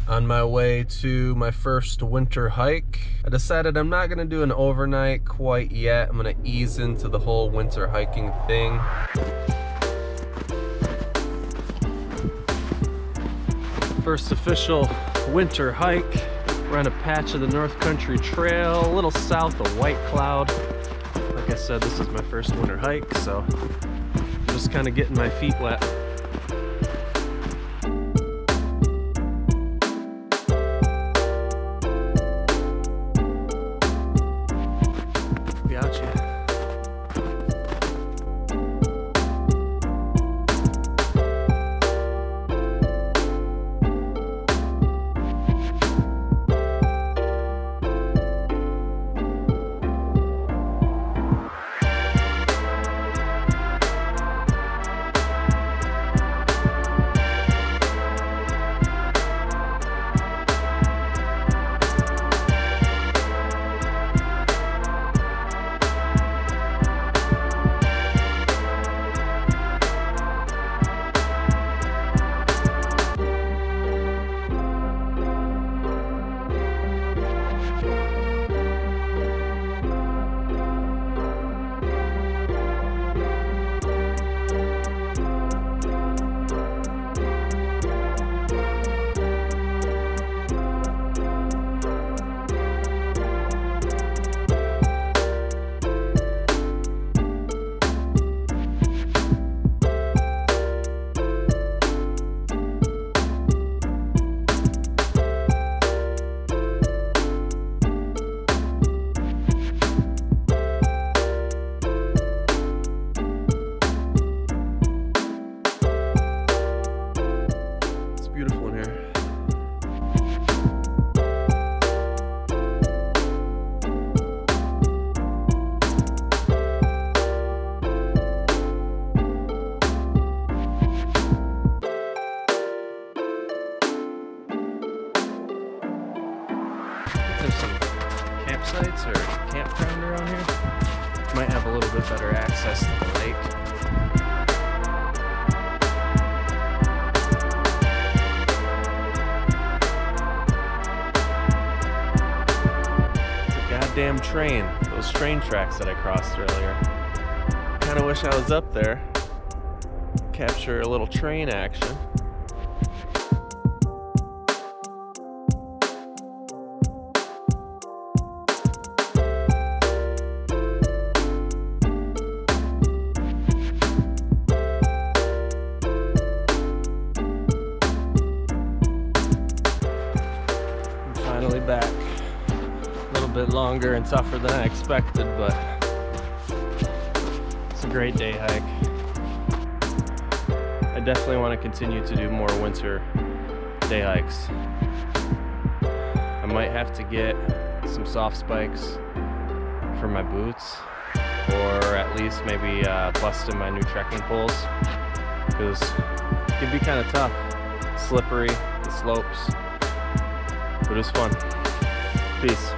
On my way to my first winter hike. I decided I'm not gonna do an overnight quite yet. I'm gonna ease into the whole winter hiking thing. First official winter hike. We're on a patch of the North Country Trail, a little south of White Cloud. Like I said, this is my first winter hike, so I'm just kind of getting my feet wet. There's some campsites or campground around here. Might have a little bit better access to the lake. It's a goddamn train. Those train tracks that I crossed earlier. Kinda wish I was up there. Capture a little train action. Finally back. A little bit longer and tougher than I expected, but it's a great day hike. I definitely want to continue to do more winter day hikes. I might have to get some soft spikes for my boots, or at least maybe bust in my new trekking poles, because it can be kind of tough, slippery, the slopes. But it was fun. Peace.